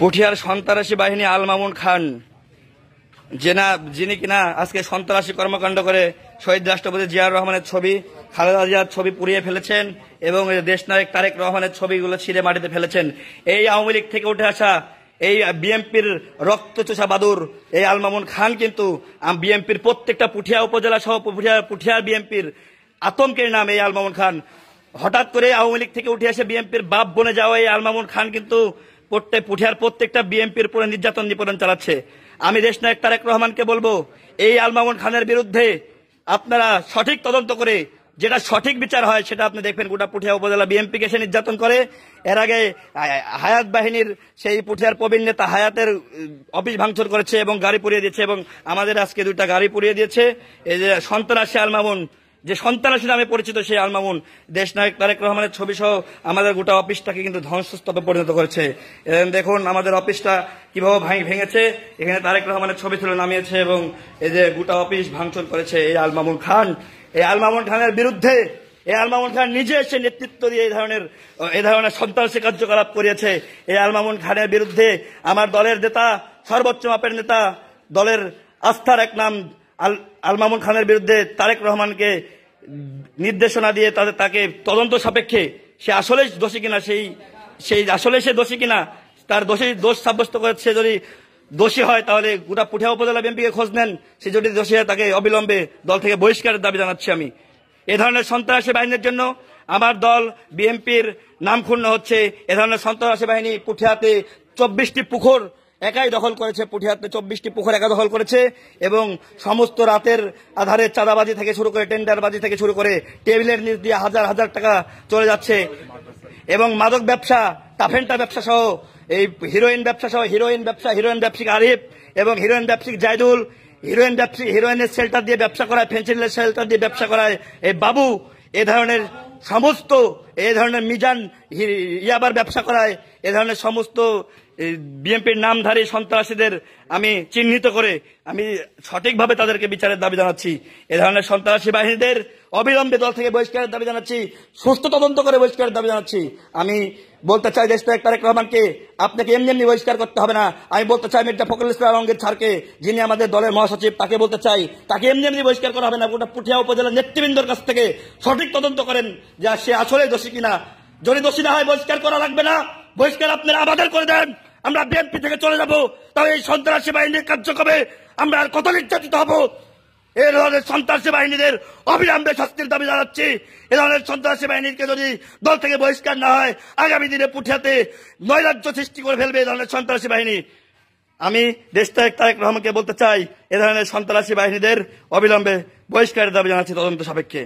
পুঠিয়ার সন্ত্রাসী বাহিনী আল মামুন খান যিনি কিনা আজকে সন্ত্রাসী কর্মকাণ্ড করে শহীদ রাষ্ট্রপতি জিয়াউর রহমানের ছবি, খালেদা জিয়ার ছবি পুড়িয়ে ফেলেছেন এবং দেশনায়ক তারেক রহমানের ছবিগুলো ছিঁড়ে মাটিতে ফেলেছেন। এই আওয়ামী লীগ থেকে উঠে আসা এই বিএনপির রক্তচোষা বাদুর এই আল মামুন খান কিন্তু বিএনপির প্রত্যেকটা পুঠিয়া উপজেলা সহ পুঠিয়ার বিএনপির আতঙ্কের নাম এই আল মামুন খান। হঠাৎ করে আওয়ামী লীগ থেকে উঠে এসে বিএনপির বাপ বনে যাওয়া এই আল মামুন খান কিন্তু পুঠিয়ার প্রত্যেকটা বিএনপির উপরে নির্যাতন নিপীড়ন চালাচ্ছে। আমি দেশনায়ক তারেক রহমানকে বলবো, এই আল মামুন খানের বিরুদ্ধে আপনারা সঠিক তদন্ত করে যেটা সঠিক বিচার হয় সেটা আপনি দেখবেন। গোটা পুঠিয়া উপজেলা বিএনপিকে সে নির্যাতন করে। এর আগে হায়াত বাহিনীর সেই পুঠিয়ার প্রবীণ নেতা হায়াতের অফিস ভাঙচুর করেছে এবং গাড়ি পুড়িয়ে দিয়েছে এবং আমাদের আজকে 2টা গাড়ি পুড়িয়ে দিয়েছে। এই যে সন্ত্রাসী আল মামুন, যে সন্ত্রাসী নামে পরিচিত সেই আল মামুন দেশনায়ক তারেক রহমানের ছবি সহ আমাদের গোটা অফিসটাকে কিন্তু ধ্বংসস্তূপে পরিণত করেছে। দেখুন আমাদের অফিসটা কিভাবে ভেঙেছে, এখানে তারেক রহমানের ছবি তুলে নামিয়েছে এবং এই যে গোটা অফিস ভাঙচুর করেছে এই আল মামুন খান। এই আল মামুন খানের বিরুদ্ধে এই আল মামুন খান নিজে এসে নেতৃত্ব দিয়ে এই ধরনের সন্ত্রাসী কার্যকলাপ করিয়েছে। এই আল মামুন খানের বিরুদ্ধে আমার দলের নেতা, সর্বোচ্চ মাপের নেতা, দলের আস্থার এক নাম আল মামুন খানের বিরুদ্ধে তারেক রহমানকে নির্দেশনা দিয়ে তাকে তদন্ত সাপেক্ষে সে আসলে দোষী কিনা সেই আসলে সে দোষী কিনা তার দোষ সাব্যস্ত করে সে যদি দোষী হয় তাহলে গোটা পুঠিয়া উপজেলা বিএনপিকে খোঁজ নেন। সে যদি দোষী হয় তাকে অবিলম্বে দল থেকে বহিষ্কারের দাবি জানাচ্ছি আমি। এ ধরনের সন্ত্রাসী বাহিনীর জন্য আমার দল বিএনপির নাম ক্ষুণ্ণ হচ্ছে। এ ধরনের সন্ত্রাসী বাহিনী পুঠিয়াতে 24টি পুকুর একাই দখল করেছে, পুঠিয়াতে 24টি পুকুর একা দখল করেছে এবং সমস্ত রাতের আধারে চাঁদাবাজি থেকে শুরু করে টেন্ডারবাজি থেকে শুরু করে টেবিলের নিচ দিয়ে হাজার হাজার টাকা চলে যাচ্ছে এবং মাদক ব্যবসা, টাফেন্টা ব্যবসা সহ এই হিরোইন ব্যবসায়িক আরিফ এবং হিরোইন ব্যবসায়িক জায়দুল, হিরোইনের শেল্টার দিয়ে ব্যবসা করায়, ফেন্সিলের শেল্টার দিয়ে ব্যবসা করায় এই বাবু, এ ধরনের মিজান ইয়াবার ব্যবসা করায়, এ ধরনের সমস্ত বিএনপির নামধারী সন্ত্রাসীদের আমি চিহ্নিত করে আমি সঠিকভাবে তাদেরকে বিচারের দাবি জানাচ্ছি। এ ধরনের সন্ত্রাসী বাহিনীদের অবিলম্বে দল থেকে বহিষ্কারের দাবি জানাচ্ছি, সুস্থ তদন্ত করে বহিষ্কারের দাবি জানাচ্ছি। আমি বলতে চাই দেশনায়ক তারেক রহমানকে আপনাকে এমনি বহিষ্কার করতে হবে না। আমি বলতে চাই মির্জা ফখরুল ইসলাম আলমগীর স্যারকে, যিনি আমাদের দলের মহাসচিব, তাকে বলতে চাই তাকে এমনি বহিষ্কার করা হবে না। গোটা পুঠিয়া উপজেলার নেতৃবৃন্দর কাছ থেকে সঠিক তদন্ত করেন যে সে আসলে দোষী কিনা। যদি দোষী না হয় বহিষ্কার করা লাগবে না, বহিষ্কার আপনারা আবাদের করে দেন, আমরা বিএনপি থেকে চলে যাব। তবে এই সন্ত্রাসী বাহিনীর কার্যক্রমে আমরা আর কত নির্যাতিত হব। এ ধরনের সন্ত্রাসী বাহিনীদের অবিলম্বে শাস্তির দাবি জানাচ্ছি। এ ধরনের সন্ত্রাসী বাহিনীকে যদি দল থেকে বহিষ্কার না হয় আগামী দিনে পুঠিয়াতে নৈরাজ্য সৃষ্টি করে ফেলবে এ ধরনের সন্ত্রাসী বাহিনী। আমি দেশনায়ক তারেক রহমানকে বলতে চাই এ ধরনের সন্ত্রাসী বাহিনীদের অবিলম্বে বহিষ্কারের দাবি জানাচ্ছি তদন্ত সাপেক্ষে।